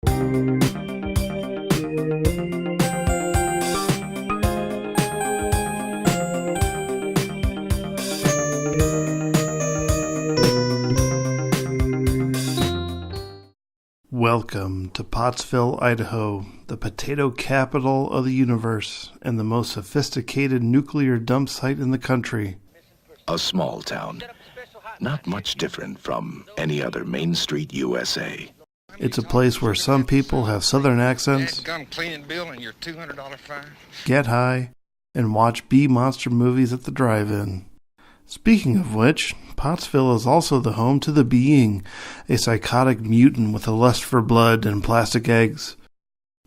Welcome to Pottsville, Idaho, the potato capital of the universe and the most sophisticated nuclear dump site in the country. A small town, not much different from any other Main Street, USA. It's a place where some people have southern accents, Gun cleaning bill and your $200 fine. get high, and watch B-monster movies at the drive-in. Speaking of which, Pottsville is also the home to the Being, a psychotic mutant with a lust for blood and plastic eggs.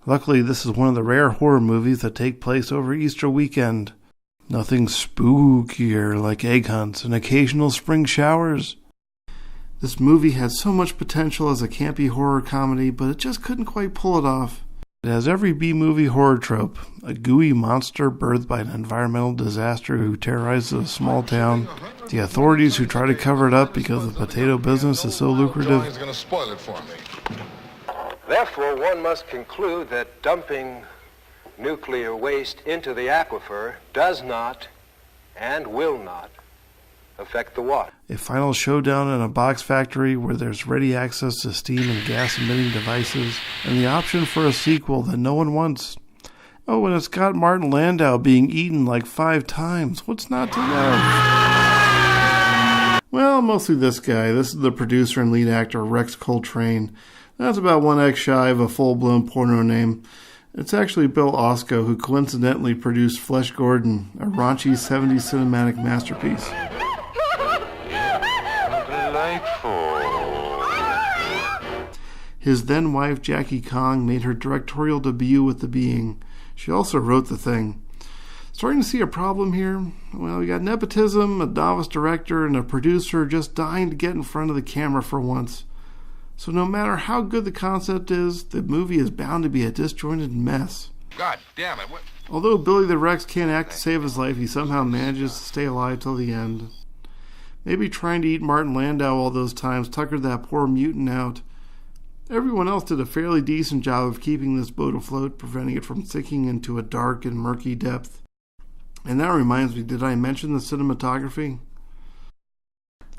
Luckily, this is one of the rare horror movies that take place over Easter weekend. Nothing spookier like egg hunts and occasional spring showers. This movie had so much potential as a campy horror comedy, but it just couldn't quite pull it off. It has every B-movie horror trope, a gooey monster birthed by an environmental disaster who terrorizes a small town, the authorities who try to cover it up because the potato business is so lucrative. He's going to spoil it for me. Therefore, one must conclude that dumping nuclear waste into the aquifer does not and will not affect the water. A final showdown in a box factory where there's ready access to steam and gas-emitting devices, and the option for a sequel that no one wants. Oh, and it's got Martin Landau being eaten like 5 times. What's not to love? Well, mostly this guy. This is the producer and lead actor, Rex Coltrane. That's about 1 X shy of a full-blown porno name. It's actually Bill Osco, who coincidentally produced Flesh Gordon, a raunchy 70s cinematic masterpiece. His then-wife Jackie Kong made her directorial debut with The Being. She also wrote the thing. Starting to see a problem here? Well, we got nepotism, a novice director, and a producer just dying to get in front of the camera for once. So no matter how good the concept is, the movie is bound to be a disjointed mess. God damn it. What? Although Billy the Rex can't act to save his life, he somehow manages to stay alive till the end. Maybe trying to eat Martin Landau all those times tuckered that poor mutant out. Everyone else did a fairly decent job of keeping this boat afloat, preventing it from sinking into a dark and murky depth. And that reminds me, did I mention the cinematography?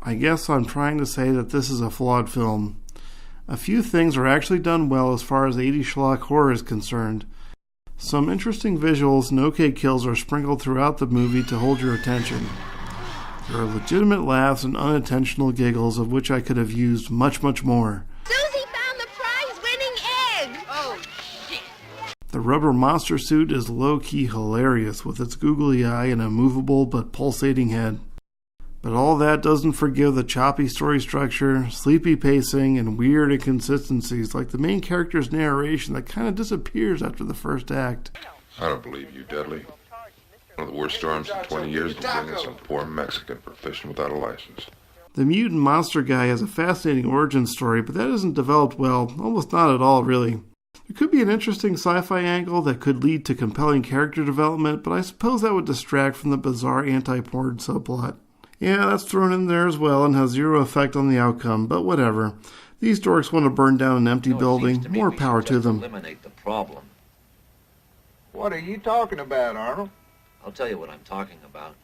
I guess I'm trying to say that this is a flawed film. A few things are actually done well as far as 80s schlock horror is concerned. Some interesting visuals and okay kills are sprinkled throughout the movie to hold your attention. There are legitimate laughs and unintentional giggles of which I could have used much, much more. Susie found the prize-winning egg! Oh, shit. The rubber monster suit is low-key hilarious with its googly eye and a movable but pulsating head. But all that doesn't forgive the choppy story structure, sleepy pacing, and weird inconsistencies like the main character's narration that kind of disappears after the first act. I don't believe you, Dudley. One of the worst storms in 20 years will bring us some poor Mexican for fishing without a license. The mutant monster guy has a fascinating origin story, but that isn't developed well, almost not at all, really. There could be an interesting sci-fi angle that could lead to compelling character development, but I suppose that would distract from the bizarre anti-porn subplot. Yeah, that's thrown in there as well and has zero effect on the outcome, but whatever. These dorks want to burn down an empty building. More power to them. Eliminate the problem. What are you talking about, Arnold? I'll tell you what I'm talking about.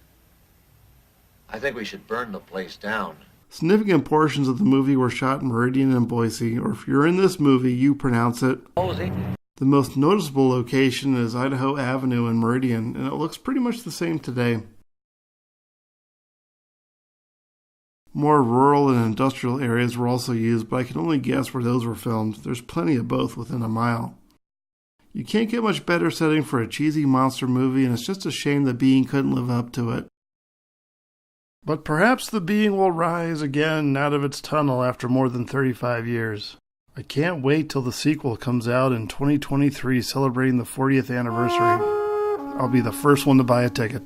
I think we should burn the place down. Significant portions of the movie were shot in Meridian and Boise, or if you're in this movie, you pronounce it. Buzzi. The most noticeable location is Idaho Avenue in Meridian, and it looks pretty much the same today. More rural and industrial areas were also used, but I can only guess where those were filmed. There's plenty of both within a mile. You can't get much better setting for a cheesy monster movie, and it's just a shame the Being couldn't live up to it. But perhaps the Being will rise again out of its tunnel after more than 35 years. I can't wait till the sequel comes out in 2023 celebrating the 40th anniversary. I'll be the first one to buy a ticket.